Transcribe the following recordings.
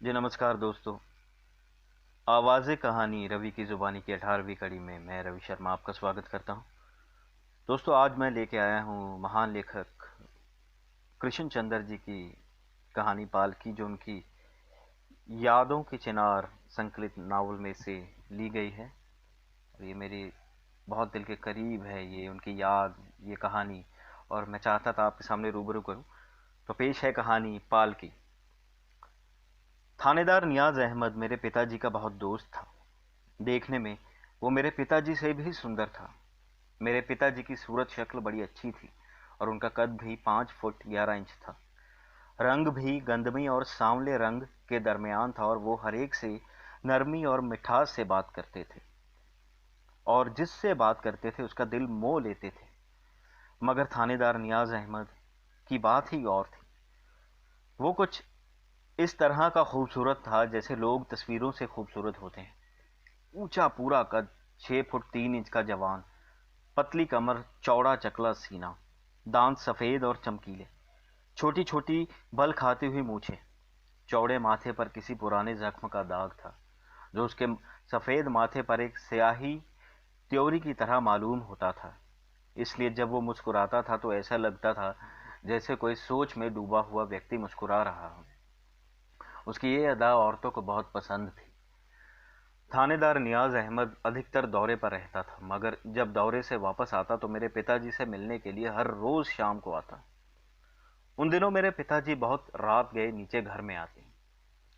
जी नमस्कार दोस्तों। आवाज़े कहानी रवि की ज़ुबानी की 18वीं कड़ी में मैं रवि शर्मा आपका स्वागत करता हूं। दोस्तों, आज मैं लेके आया हूं महान लेखक कृष्ण चंद्र जी की कहानी पालकी, जो उनकी यादों की चिनार संकलित नावल में से ली गई है। और ये मेरी बहुत दिल के करीब है, ये उनकी याद, ये कहानी, और मैं चाहता था आपके सामने रूबरू करूं। तो पेश है कहानी पालकी। थानेदार नियाज अहमद मेरे पिताजी का बहुत दोस्त था। देखने में वो मेरे पिताजी से भी सुंदर था। मेरे पिताजी की सूरत शक्ल बड़ी अच्छी थी और उनका कद भी 5 फुट 11 इंच था। रंग भी गंधमी और सांवले रंग के दरमियान था और वो हर एक से नरमी और मिठास से बात करते थे, और जिससे बात करते थे उसका दिल मोह लेते थे। मगर थानेदार नियाज अहमद की बात ही और थी। वो कुछ इस तरह का खूबसूरत था जैसे लोग तस्वीरों से खूबसूरत होते हैं। ऊंचा पूरा कद, 6 फुट 3 इंच का जवान, पतली कमर, चौड़ा चकला सीना, दांत सफेद और चमकीले, छोटी छोटी बल खाती हुई मूछें। चौड़े माथे पर किसी पुराने जख्म का दाग था, जो उसके सफेद माथे पर एक स्याही त्योरी की तरह मालूम होता था। इसलिए जब वो मुस्कुराता था तो ऐसा लगता था जैसे कोई सोच में डूबा हुआ व्यक्ति मुस्कुरा रहा हो। उसकी ये अदा औरतों को बहुत पसंद थी। थानेदार नियाज अहमद अधिकतर दौरे पर रहता था, मगर जब दौरे से वापस आता तो मेरे पिताजी से मिलने के लिए हर रोज शाम को आता। उन दिनों मेरे पिताजी बहुत रात गए नीचे घर में आते।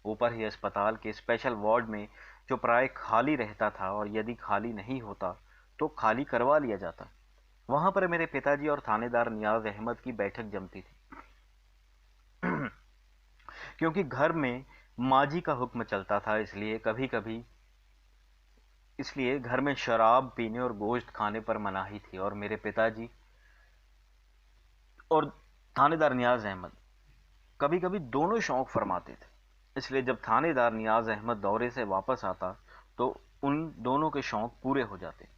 ऊपर ही अस्पताल के स्पेशल वार्ड में, जो प्राय खाली रहता था और यदि खाली नहीं होता तो खाली करवा लिया जाता, वहां पर मेरे पिताजी और थानेदार नियाज अहमद की बैठक जमती थी। क्योंकि घर में माजी का हुक्म चलता था, इसलिए घर में शराब पीने और गोश्त खाने पर मनाही थी, और मेरे पिताजी और थानेदार नियाज अहमद कभी कभी दोनों शौक फरमाते थे। इसलिए जब थानेदार नियाज अहमद दौरे से वापस आता तो उन दोनों के शौक पूरे हो जाते।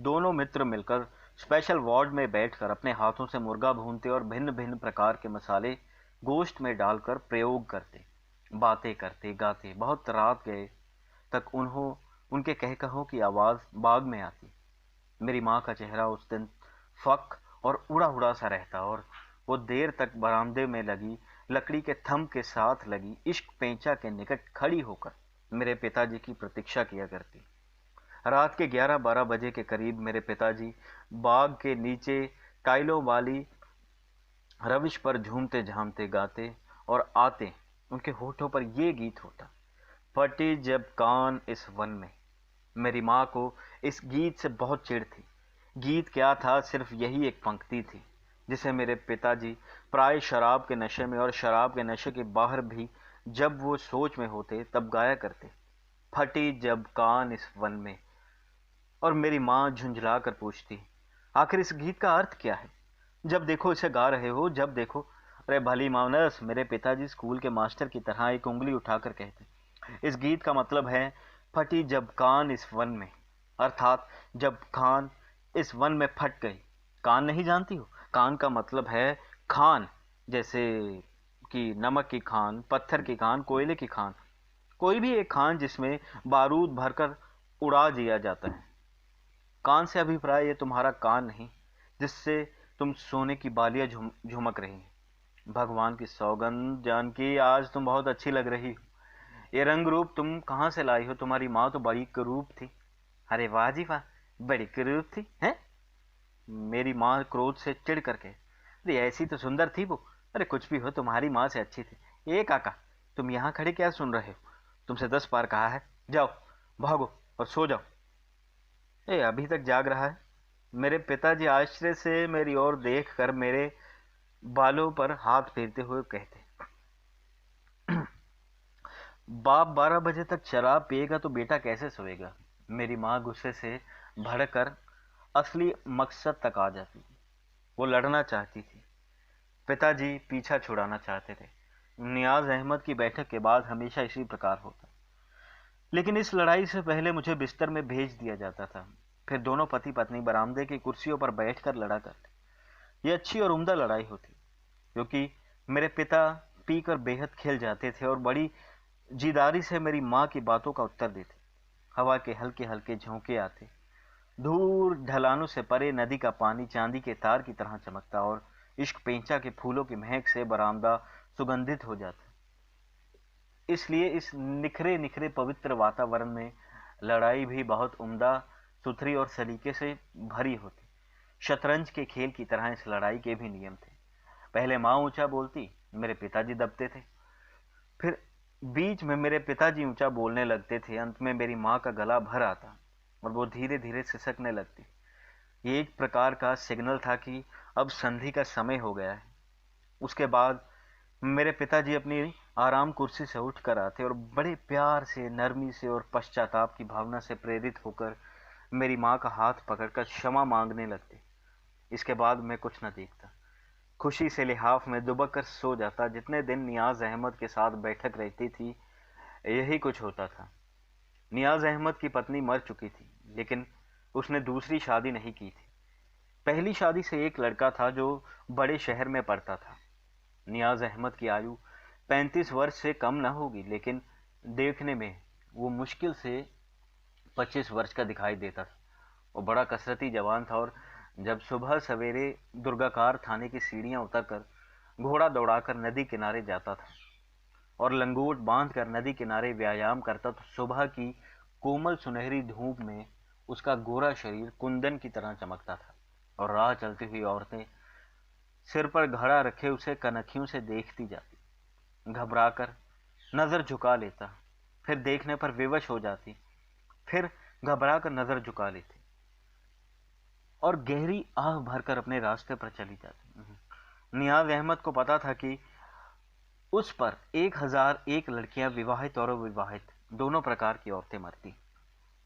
दोनों मित्र मिलकर स्पेशल वार्ड में बैठकर अपने हाथों से मुर्गा भूनते और भिन्न भिन्न प्रकार के मसाले गोश्त में डालकर प्रयोग करते, बातें करते, गाते। बहुत रात गए तक उनके कहकहों की आवाज़ बाग में आती। मेरी माँ का चेहरा उस दिन फक और उड़ा उड़ा सा रहता, और वो देर तक बरामदे में लगी लकड़ी के थंब के साथ लगी इश्क पेंचा के निकट खड़ी होकर मेरे पिताजी की प्रतीक्षा किया करती। रात के 11-12 बजे के करीब मेरे पिताजी बाग के नीचे टाइलों वाली रविश पर झूमते झामते गाते और आते। उनके होठों पर ये गीत होता, फटी जब कान इस वन में। मेरी माँ को इस गीत से बहुत चिढ़ थी। गीत क्या था, सिर्फ यही एक पंक्ति थी जिसे मेरे पिताजी प्राय शराब के नशे में और शराब के नशे के बाहर भी जब वो सोच में होते तब गाया करते, फटी जब कान इस वन में। और मेरी माँ झुंझला कर पूछती, आखिर इस गीत का अर्थ क्या है? जब देखो इसे गा रहे हो, जब देखो। अरे भली मानस, मेरे पिताजी स्कूल के मास्टर की तरह एक उंगली उठाकर कहते, इस गीत का मतलब है फटी जब कान इस वन में, अर्थात जब खान इस वन में फट गई। कान नहीं जानती हो? कान का मतलब है खान, जैसे कि नमक की खान, पत्थर की खान, कोयले की खान। कोई भी एक खान जिसमें बारूद भरकर उड़ा दिया जाता है। कान से अभिप्राय ये तुम्हारा कान नहीं, जिससे तुम सोने की बालियां झुमक रही हैं। भगवान की सौगंध जानकी, आज तुम बहुत अच्छी लग रही हो। ये रंग रूप तुम कहाँ से लाई हो? तुम्हारी माँ तो बड़ी कुरूप थी। अरे वाह जी वाह, बड़ी कुरूप थी हैं? मेरी माँ क्रोध से चिढ़ करके, अरे ऐसी तो सुंदर थी वो। अरे कुछ भी हो, तुम्हारी माँ से अच्छी थी। ए काका, तुम यहाँ खड़े क्या सुन रहे हो? तुमसे 10 बार कहा है, जाओ भागो और सो जाओ। ए अभी तक जाग रहा है? मेरे पिताजी आश्चर्य से मेरी ओर देख कर मेरे बालों पर हाथ फेरते हुए कहते, बाप 12 बजे तक शराब पिएगा तो बेटा कैसे सोएगा? मेरी माँ गुस्से से भड़कर असली मकसद तक आ जाती। वो लड़ना चाहती थी, पिताजी पीछा छुड़ाना चाहते थे। नियाज अहमद की बैठक के बाद हमेशा इसी प्रकार होता, लेकिन इस लड़ाई से पहले मुझे बिस्तर में भेज दिया जाता था। फिर दोनों पति पत्नी बरामदे की कुर्सियों पर बैठकर लड़ा करते। ये अच्छी और उम्दा लड़ाई होती, क्योंकि मेरे पिता पीकर बेहद खिल जाते थे और बड़ी जीदारी से मेरी माँ की बातों का उत्तर देते। हवा के हल्के हल्के झोंके आते। दूर ढलानों से परे नदी का पानी चांदी के तार की तरह चमकता और इश्क पेंचा के फूलों की महक से बरामदा सुगंधित हो जाता। इसलिए इस निखरे निखरे पवित्र वातावरण में लड़ाई भी बहुत उम्दा, सुथरी और सलीके से भरी होती। शतरंज के खेल की तरह इस लड़ाई के भी नियम थे। पहले माँ ऊंचा बोलती, मेरे पिताजी दबते थे। फिर बीच में मेरे पिताजी ऊंचा बोलने लगते थे। अंत में मेरी माँ का गला भर आता और वो धीरे धीरे सिसकने लगती। ये एक प्रकार का सिग्नल था कि अब संधि का समय हो गया है। उसके बाद मेरे पिताजी अपनी आराम कुर्सी से उठ कर आते और बड़े प्यार से, नरमी से और पश्चाताप की भावना से प्रेरित होकर मेरी माँ का हाथ पकड़कर क्षमा मांगने लगते। इसके बाद मैं कुछ न देखता, खुशी से लिहाफ में दुबक कर सो जाता। जितने दिन नियाज अहमद के साथ बैठक रहती थी, यही कुछ होता था। नियाज अहमद की पत्नी मर चुकी थी, लेकिन उसने दूसरी शादी नहीं की थी। पहली शादी से एक लड़का था जो बड़े शहर में पढ़ता था। नियाज अहमद की आयु 35 वर्ष से कम न होगी, लेकिन देखने में वो मुश्किल से 25 वर्ष का दिखाई देता था। वो बड़ा कसरती जवान था और जब सुबह सवेरे दुर्गाकार थाने की सीढ़ियां उतरकर घोड़ा दौड़ाकर नदी किनारे जाता था और लंगोट बांधकर नदी किनारे व्यायाम करता, तो सुबह की कोमल सुनहरी धूप में उसका गोरा शरीर कुंदन की तरह चमकता था और राह चलती हुई औरतें सिर पर घड़ा रखे उसे कनखियों से देखती जाती। घबराकर नजर झुका लेता, फिर देखने पर विवश हो जाती, फिर घबराकर नजर झुका लेती और गहरी आह भरकर अपने रास्ते पर चली जाती। नियाज अहमद को पता था कि उस पर 1001 लड़कियां, विवाहित और अविवाहित, दोनों प्रकार की औरतें मरती।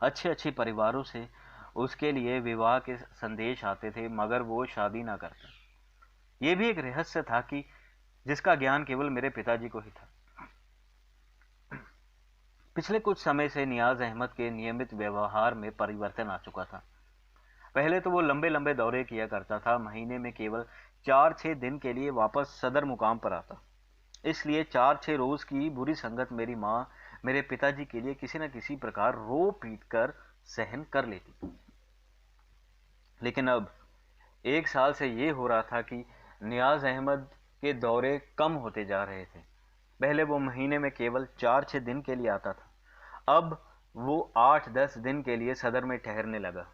अच्छे अच्छे परिवारों से उसके लिए विवाह के संदेश आते थे, मगर वो शादी ना करता। ये भी एक रहस्य था कि जिसका ज्ञान केवल मेरे पिताजी को ही था। पिछले कुछ समय से नियाज अहमद के नियमित व्यवहार में परिवर्तन आ चुका था। पहले तो वो लंबे लंबे दौरे किया करता था। महीने में केवल 4-6 दिन के लिए वापस सदर मुकाम पर आता। इसलिए 4-6 रोज की बुरी संगत मेरी माँ मेरे पिताजी के लिए किसी न किसी प्रकार रो पीट कर सहन कर लेती। लेकिन अब 1 साल से ये हो रहा था कि नियाज अहमद के दौरे कम होते जा रहे थे। पहले वो महीने में केवल 4-6 दिन के लिए आता था, अब वो 8-10 दिन के लिए सदर में ठहरने लगा,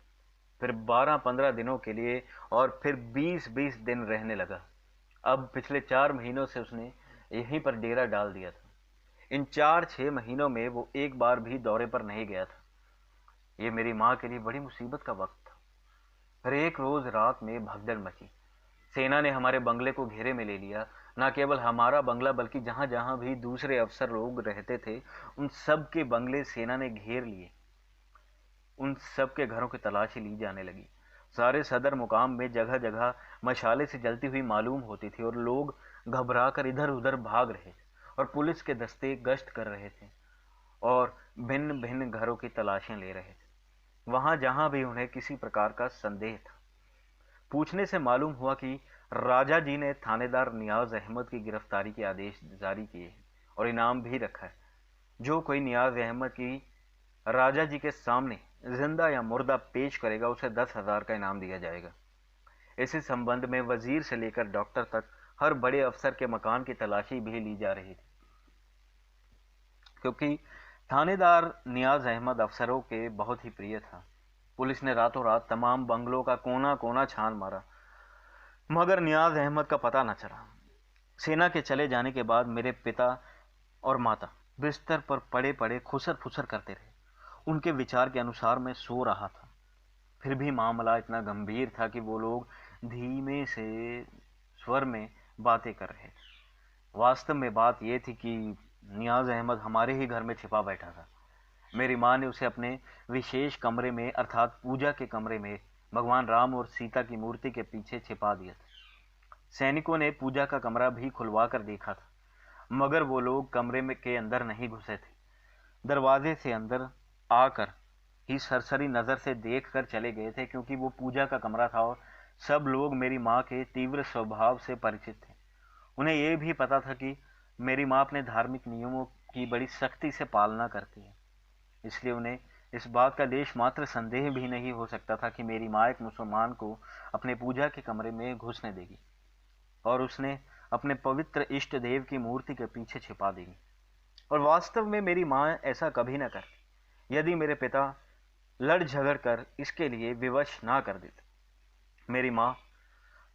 फिर 12-15 दिनों के लिए और फिर 20-20 दिन रहने लगा। अब पिछले 4 महीनों से उसने यहीं पर डेरा डाल दिया था। इन 4-6 महीनों में वो एक बार भी दौरे पर नहीं गया था। ये मेरी माँ के लिए बड़ी मुसीबत का वक्त था। फिर एक रोज रात में भगदड़ मची। सेना ने हमारे बंगले को घेरे में ले लिया। न केवल हमारा बंगला, बल्कि जहां जहां भी दूसरे अफसर लोग रहते थे, उन सब के बंगले सेना ने घेर लिए। उन सब के घरों की तलाशी ली जाने लगी। सारे सदर मुकाम में जगह जगह मशाले से जलती हुई मालूम होती थी और लोग घबराकर इधर उधर भाग रहे थे और पुलिस के दस्ते गश्त कर रहे थे और भिन्न भिन्न घरों की तलाशियां ले रहे थे। वहां जहां भी उन्हें किसी प्रकार का संदेह था, पूछने से मालूम हुआ कि राजा जी ने थानेदार नियाज अहमद की गिरफ्तारी के आदेश जारी किए हैं और इनाम भी रखा है। जो कोई नियाज अहमद की राजा जी के सामने जिंदा या मुर्दा पेश करेगा, उसे 10,000 का इनाम दिया जाएगा। इसी संबंध में वजीर से लेकर डॉक्टर तक हर बड़े अफसर के मकान की तलाशी भी ली जा रही थी, क्योंकि थानेदार नियाज अहमद अफसरों के बहुत ही प्रिय था। पुलिस ने रातों रात तमाम बंगलों का कोना कोना छान मारा, मगर नियाज अहमद का पता न चला। सेना के चले जाने के बाद मेरे पिता और माता बिस्तर पर पड़े पड़े खुसर फुसर करते रहे। उनके विचार के अनुसार मैं सो रहा था, फिर भी मामला इतना गंभीर था कि वो लोग धीमे से स्वर में बातें कर रहे थे। वास्तव में बात यह थी कि नियाज अहमद हमारे ही घर में छिपा बैठा था। मेरी माँ ने उसे अपने विशेष कमरे में, अर्थात पूजा के कमरे में, भगवान राम और सीता की मूर्ति के पीछे छिपा दिया था। सैनिकों ने पूजा का कमरा भी खुलवा कर देखा था, मगर वो लोग कमरे में के अंदर नहीं घुसे थे। दरवाजे से अंदर आकर ही सरसरी नजर से देख कर चले गए थे, क्योंकि वो पूजा का कमरा था और सब लोग मेरी माँ के तीव्र स्वभाव से परिचित थे। उन्हें यह भी पता था कि मेरी माँ अपने धार्मिक नियमों की बड़ी सख्ती से पालना करती है, इसलिए उन्हें इस बात का लेश मात्र संदेह भी नहीं हो सकता था कि मेरी माँ एक मुसलमान को अपने पूजा के कमरे में घुसने देगी और उसने अपने पवित्र इष्ट देव की मूर्ति के पीछे छिपा देगी। और वास्तव में मेरी माँ ऐसा कभी न करती यदि मेरे पिता लड़ झगड़ कर इसके लिए विवश ना कर देते। मेरी माँ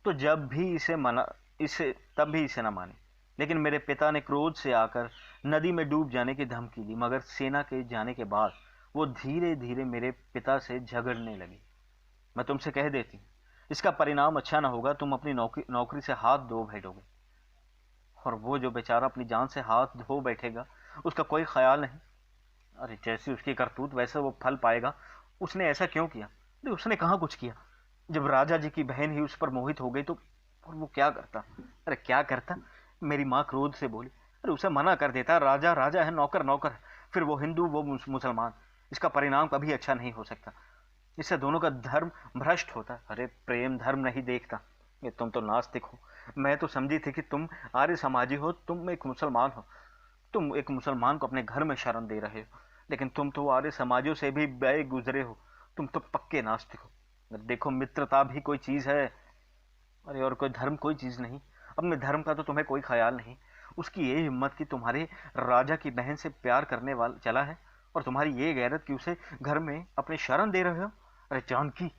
तो जब भी इसे तब भी इसे न मानी, लेकिन मेरे पिता ने क्रोध से आकर नदी में डूब जाने की धमकी दी, मगर सेना के जाने के बाद वो धीरे धीरे मेरे पिता से झगड़ने लगी। मैं तुमसे कह देती, इसका परिणाम अच्छा ना होगा, तुम अपनी नौकरी से हाथ धो बैठोगे, और वो जो बेचारा अपनी जान से हाथ धो बैठेगा उसका कोई ख्याल नहीं। अरे जैसी उसकी करतूत वैसे वो फल पाएगा। उसने ऐसा क्यों किया? अरे उसने कहाँ कुछ किया। जब राजा जी की बहन ही उस पर मोहित हो गई तो और वो क्या करता? अरे क्या करता? मेरी माँ क्रोध से बोली। अरे उसे मना कर देता, राजा राजा है, नौकर नौकर है, फिर वो हिंदू वो मुसलमान। इसका परिणाम कभी अच्छा नहीं हो सकता, इससे दोनों का धर्म भ्रष्ट होता। अरे प्रेम धर्म नहीं देखता। ये तुम तो नास्तिक हो। मैं तो समझी थी कि तुम आर्य समाजी हो, तुम एक मुसलमान हो, तुम एक मुसलमान को अपने घर में शरण दे रहे हो, लेकिन तुम तो आर्य समाजों से भी बे गुजरे हो, तुम तो पक्के नास्तिक हो। देखो मित्रता भी कोई चीज है, अरे और कोई धर्म कोई चीज नहीं। अपने धर्म का तो तुम्हें कोई ख्याल नहीं। उसकी ये हिम्मत कि तुम्हारे राजा की बहन से प्यार करने वाला चला है, और तुम्हारी ये गैरत कि उसे घर में अपने शरण दे रहे हो। अरे जानकी!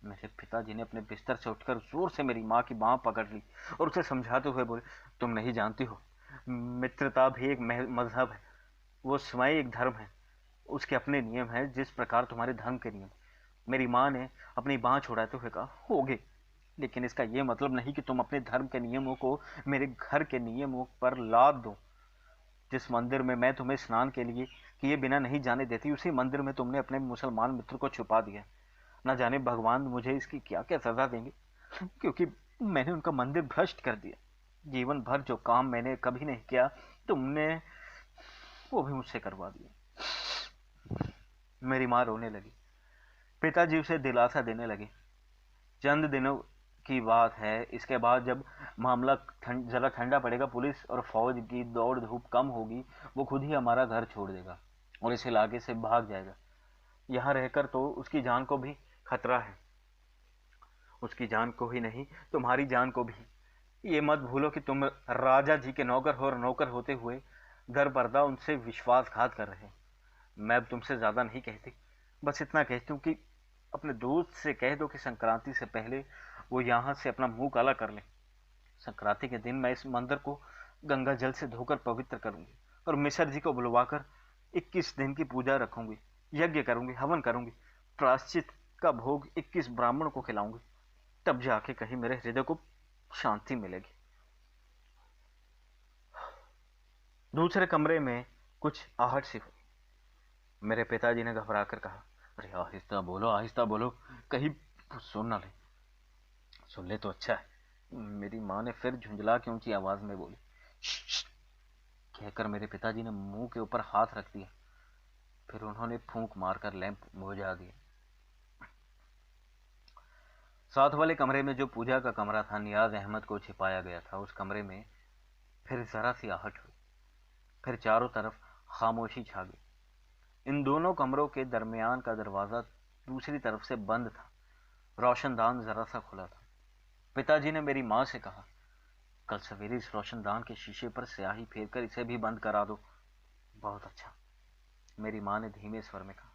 मेरे पिताजी ने अपने बिस्तर से उठकर जोर से मेरी माँ की बाँह पकड़ ली और उसे समझाते हुए बोले, तुम नहीं जानती हो, मित्रता भी एक मजहब है, वो स्वयं एक धर्म है, उसके अपने नियम हैं जिस प्रकार तुम्हारे धर्म के नियम। मेरी माँ ने अपनी बाँह छुड़ाते हुए कहा, होगे, लेकिन इसका यह मतलब नहीं कि तुम अपने धर्म के नियमों को मेरे घर के नियमों पर लाद दो। जिस मंदिर में मैं तुम्हें स्नान के लिए किए बिना नहीं जाने देती, उसी मंदिर में तुमने अपने मुसलमान मित्र को छुपा दिया। न जाने भगवान मुझे इसकी क्या क्या सजा देंगे, क्योंकि मैंने उनका मंदिर भ्रष्ट कर दिया। जीवन भर जो काम मैंने कभी नहीं किया, तुमने वो भी मुझसे करवा दिया। मेरी माँ रोने लगी। पिताजी उसे दिलासा देने लगे। चंद दिनों की बात है, इसके बाद जब मामला जरा ठंडा पड़ेगा, पुलिस और फौज की दौड़ धूप कम होगी, वो खुद ही हमारा घर छोड़ देगा और इस इलाके से भाग जाएगा। यहाँ रहकर तो उसकी जान को भी खतरा है। उसकी जान को ही नहीं, तुम्हारी जान को भी। ये मत भूलो कि तुम राजा जी के नौकर हो, और नौकर होते हुए दर पर्दा उनसे विश्वासघात कर रहे हो। मैं अब तुमसे ज्यादा नहीं कहती, बस इतना कहती हूँ कि अपने दोस्त से कह दो कि संक्रांति से पहले वो यहाँ से अपना मुंह काला कर ले। संक्रांति के दिन मैं इस मंदिर को गंगा जल से धोकर पवित्र करूंगी और मिसर जी को बुलवाकर 21 दिन की पूजा रखूंगी, यज्ञ करूंगी, हवन करूंगी, प्रायश्चित का भोग 21 ब्राह्मण को खिलाऊंगी। तब जाके कहीं मेरे हृदय को शांति मिलेगी। दूसरे कमरे में कुछ आहट सी हुई। मेरे पिताजी ने घबराकर कहा, अरे आहिस्ता बोलो, कहीं सुन ना ले। सुन ले तो अच्छा है। मेरी माँ ने फिर झुंझला के ऊंची आवाज में बोली। कहकर मेरे पिताजी ने मुंह के ऊपर हाथ रख दिया। फिर उन्होंने फूंक मारकर लैंप बुझा दिया। साथ वाले कमरे में जो पूजा का कमरा था, नियाज अहमद को छिपाया गया था, उस कमरे में फिर जरा सी आहट हुई। फिर चारों तरफ खामोशी छा गई। इन दोनों कमरों के दरमियान का दरवाजा दूसरी तरफ से बंद था, रोशनदान जरा सा खुला था। पिताजी ने मेरी माँ से कहा, कल सवेरे इस रोशनदान के शीशे पर स्याही फेरकर इसे भी बंद करा दो। बहुत अच्छा, मेरी माँ ने धीमे स्वर में कहा।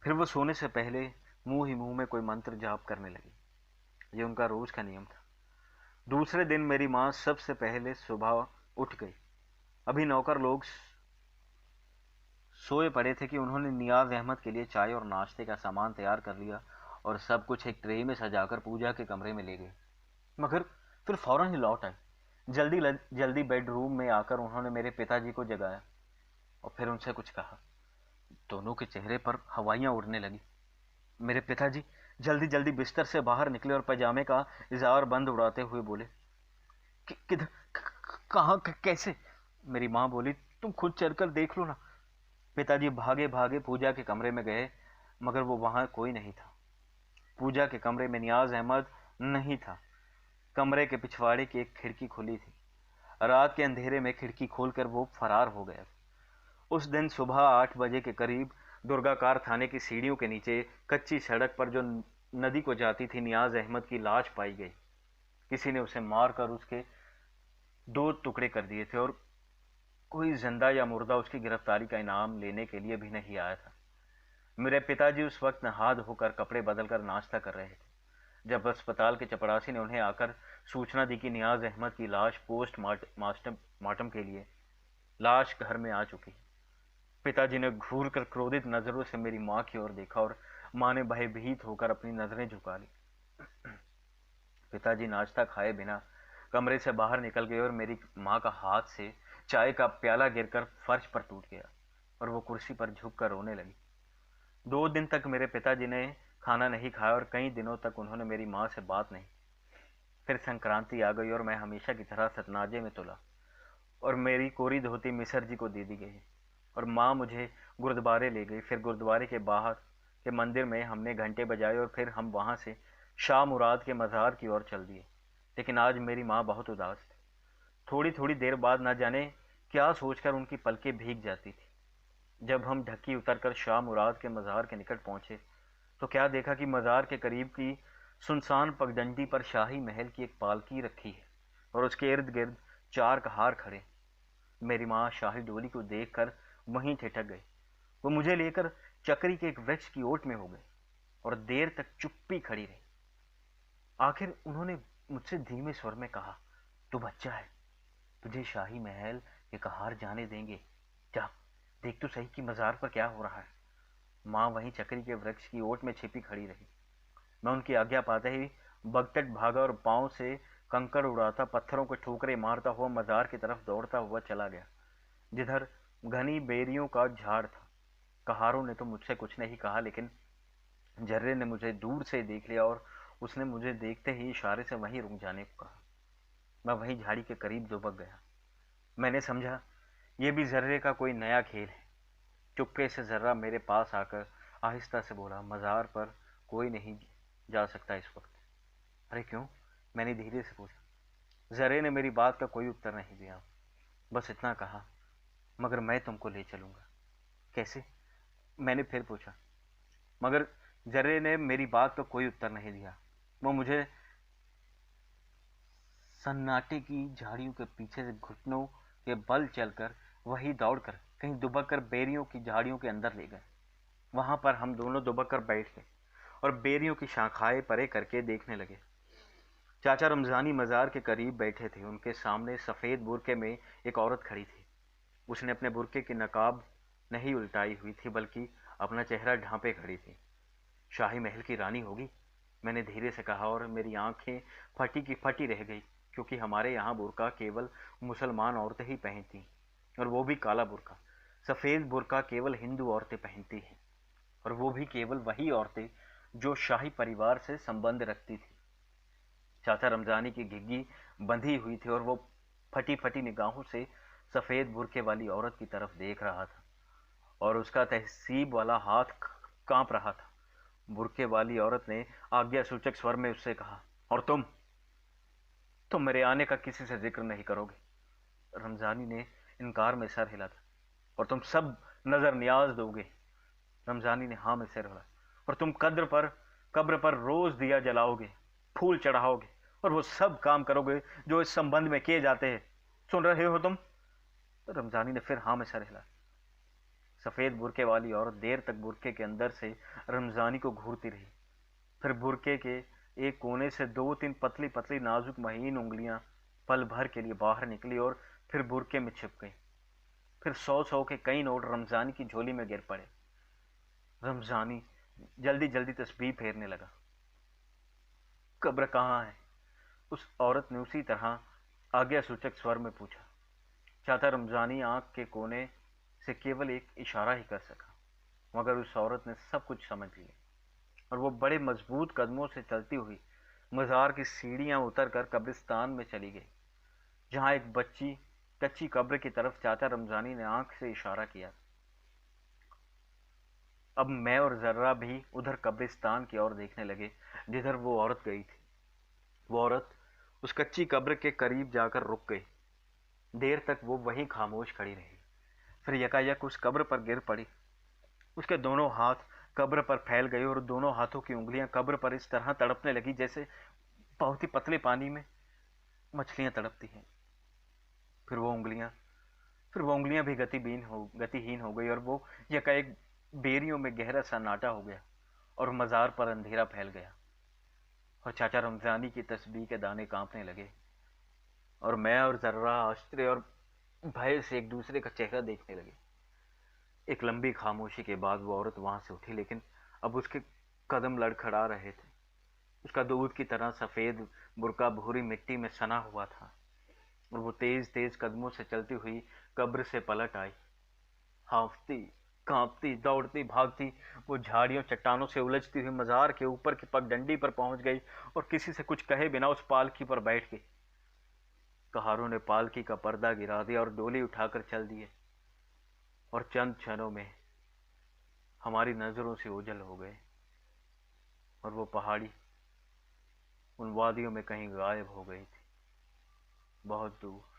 फिर वो सोने से पहले मुंह ही मुंह में कोई मंत्र जाप करने लगी। ये उनका रोज का नियम था। दूसरे दिन मेरी माँ सबसे पहले सुबह उठ गई। अभी नौकर लोग सोए पड़े थे कि उन्होंने नियाज अहमद के लिए चाय और नाश्ते का सामान तैयार कर लिया और सब कुछ एक ट्रे में सजाकर पूजा के कमरे में ले गए। मगर फिर फौरन ही लौट आए। जल्दी जल्दी बेडरूम में आकर उन्होंने मेरे पिताजी को जगाया और फिर उनसे कुछ कहा। दोनों के चेहरे पर हवाइयां उड़ने लगी। मेरे पिताजी जल्दी जल्दी बिस्तर से बाहर निकले और पैजामे का इजार बंद उड़ाते हुए बोले, किधर, कहाँ, कैसे? मेरी माँ बोली, तुम खुद चलकर देख लो ना। पिताजी भागे भागे पूजा के कमरे में गए, मगर वो वहां कोई नहीं था। पूजा के कमरे में नियाज अहमद नहीं था। कमरे के पिछवाड़े की एक खिड़की खुली थी। रात के अंधेरे में खिड़की खोलकर वो फरार हो गया। उस दिन सुबह 8 बजे के करीब दुर्गाकार थाने की सीढ़ियों के नीचे कच्ची सड़क पर जो नदी को जाती थी नियाज अहमद की लाश पाई गई। किसी ने उसे मारकर उसके 2 टुकड़े कर दिए थे और कोई जिंदा या मुर्दा उसकी गिरफ्तारी का इनाम लेने के लिए भी नहीं आया था। मेरे पिताजी उस वक्त नहा धोकर कपड़े बदलकर नाश्ता कर रहे थे जब अस्पताल के चपरासी ने उन्हें आकर सूचना दी कि नियाज अहमद की लाश पोस्टमार्टम के लिए लाश घर में आ चुकी। पिताजी ने घूर कर क्रोधित नजरों से मेरी माँ की ओर देखा और माँ ने भयभीत होकर अपनी नजरें झुका ली। पिताजी नाश्ता खाए बिना कमरे से बाहर निकल गए और मेरी माँ का हाथ से चाय का प्याला गिरकर फर्श पर टूट गया और वो कुर्सी पर झुककर रोने लगी। 2 दिन तक मेरे पिताजी ने खाना नहीं खाया और कई दिनों तक उन्होंने मेरी माँ से बात नहीं। फिर संक्रांति आ गई और मैं हमेशा की तरह सतनाजे में तुला और मेरी कोरी धोती मिसर जी को दे दी गई और माँ मुझे गुरुद्वारे ले गई। फिर गुरुद्वारे के बाहर के मंदिर में हमने घंटे बजाए और फिर हम वहाँ से शाह मुराद के मज़ार की ओर चल दिए। लेकिन आज मेरी माँ बहुत उदास थी। थोड़ी थोड़ी देर बाद न जाने क्या सोचकर उनकी पलकें भीग जाती थी। जब हम ढक्की उतरकर शाह मुराद के मज़ार के निकट पहुंचे तो क्या देखा कि मज़ार के करीब की सुनसान पगडंडी पर शाही महल की एक पालकी रखी है और उसके इर्द गिर्द 4 कहार खड़े। मेरी माँ शाही डोली को देखकर वहीं ठिठक गई। वो मुझे लेकर चक्री के एक वृक्ष की ओट में हो गए और देर तक चुप्पी खड़ी रही। आखिर उन्होंने मुझसे धीमे स्वर में कहा, तू बच्चा है, तुझे शाही महल के कहार जाने देंगे, जा देख तो सही कि मज़ार पर क्या हो रहा है। माँ वहीं चक्री के वृक्ष की ओट में छिपी खड़ी रही। मैं उनकी आज्ञा पाते ही बगतट भागा और पांव से कंकड़ उड़ाता पत्थरों को ठोकरे मारता हुआ मज़ार की तरफ दौड़ता हुआ चला गया जिधर घनी बेरियों का झाड़ था। कहारों ने तो मुझसे कुछ नहीं कहा लेकिन जर्रे ने मुझे दूर से देख लिया और उसने मुझे देखते ही इशारे से वहीं रुक जाने को कहा। मैं वहीं झाड़ी के करीब दुबक गया। मैंने समझा ये भी जर्रे का कोई नया खेल है। चुपके से जर्रा मेरे पास आकर आहिस्ता से बोला, मज़ार पर कोई नहीं जा सकता इस वक्त। अरे क्यों? मैंने धीरे से पूछा। जर्रे ने मेरी बात का कोई उत्तर नहीं दिया, बस इतना कहा, मगर मैं तुमको ले चलूंगा। कैसे? मैंने फिर पूछा, मगर जर्रे ने मेरी बात का कोई उत्तर नहीं दिया। वो मुझे सन्नाटे की झाड़ियों के पीछे से घुटनों के बल चलकर वही दौड़कर कहीं दुबक कर बेरियों की झाड़ियों के अंदर ले गए। वहां पर हम दोनों दुबक कर बैठ गए और बेरियों की शाखाएं परे करके देखने लगे। चाचा रमजानी मज़ार के करीब बैठे थे। उनके सामने सफ़ेद बुरके में एक औरत खड़ी थी। उसने अपने बुरके की नकाब नहीं उल्टाई हुई थी बल्कि अपना चेहरा ढांपे खड़ी थी। शाही महल की रानी होगी, मैंने धीरे से कहा और मेरी आंखें फटी की फटी रह गई क्योंकि हमारे यहाँ बुर्का केवल मुसलमान औरतें ही पहनती और वो भी काला बुर्का। सफ़ेद बुर्का केवल हिंदू औरतें पहनती हैं और वो भी केवल वही औरतें जो शाही परिवार से संबंध रखती थी। चाचा रमजानी की घिग्गी बंधी हुई थी और वो फटी फटी निगाहों से सफ़ेद बुर्के वाली औरत की तरफ देख रहा था और उसका तहसीब वाला हाथ कांप रहा था। बुर्के वाली औरत ने आज्ञा सूचक स्वर में उससे कहा, और तुम मेरे आने का किसी से जिक्र नहीं करोगे। रमजानी ने इनकार में सर हिला था। और तुम सब नजर नियाज दोगे। रमजानी ने हाँ में सिर हिला। और तुम कब्र पर रोज दिया जलाओगे, फूल चढ़ाओगे और वो सब काम करोगे जो इस संबंध में किए जाते हैं। सुन रहे हो तुम? रमजानी ने फिर हाँ में सर हिला। सफ़ेद बुरके वाली औरत देर तक बुरके के अंदर से रमजानी को घूरती रही। फिर बुरके के एक कोने से 2-3 पतली पतली नाजुक महीन उंगलियां पल भर के लिए बाहर निकली और फिर बुरके में छिप गई। फिर 100-100 के कई नोट रमजानी की झोली में गिर पड़े। रमजानी जल्दी जल्दी तस्बीह फेरने लगा। कब्र कहाँ है? उस औरत ने उसी तरह आज्ञा सूचक स्वर में पूछा। चाचा रमजानी आंख के कोने से केवल एक इशारा ही कर सका, मगर उस औरत ने सब कुछ समझ लिया और वो बड़े मजबूत कदमों से चलती हुई मज़ार की सीढ़ियां उतरकर कब्रिस्तान में चली गई, जहां एक बच्ची कच्ची कब्र की तरफ चाचा रमजानी ने आंख से इशारा किया। अब मैं और जर्रा भी उधर कब्रिस्तान की ओर देखने लगे जिधर वो औरत गई थी। वो औरत उस कच्ची कब्र के करीब जाकर रुक गई। देर तक वो वहीं खामोश खड़ी रही। फिर यकायक उस कब्र पर गिर पड़ी। उसके दोनों हाथ कब्र पर फैल गए और दोनों हाथों की उंगलियां कब्र पर इस तरह तड़पने लगी जैसे बहुत ही पतले पानी में मछलियां तड़पती हैं। फिर वो उंगलियां फिर वो उंगलियां भी गतिहीन हो गई और वो यकाएक बेरियों में गहरा सन्नाटा हो गया और मजार पर अंधेरा फैल गया और चाचा रमजानी की तस्बीह के दाने कांपने लगे और मैं और जर्रा आश्चर्य और भय से एक दूसरे का चेहरा देखने लगे। एक लंबी खामोशी के बाद वो औरत वहां से उठी, लेकिन अब उसके कदम लड़खड़ा रहे थे। उसका दूध की तरह सफेद बुर्का भूरी मिट्टी में सना हुआ था और वो तेज तेज कदमों से चलती हुई कब्र से पलट आई। हाँफती, कांपती, दौड़ती, भागती वो झाड़ियों चट्टानों से उलझती हुई मजार के ऊपर की पगडंडी पर पहुंच गई और किसी से कुछ कहे बिना उस पालकी पर बैठ गई। कहारों ने पालकी का पर्दा गिरा दिया और डोली उठाकर चल दिए और चंद क्षणों में हमारी नजरों से ओझल हो गए और वो पहाड़ी उन वादियों में कहीं गायब हो गई थी, बहुत दूर।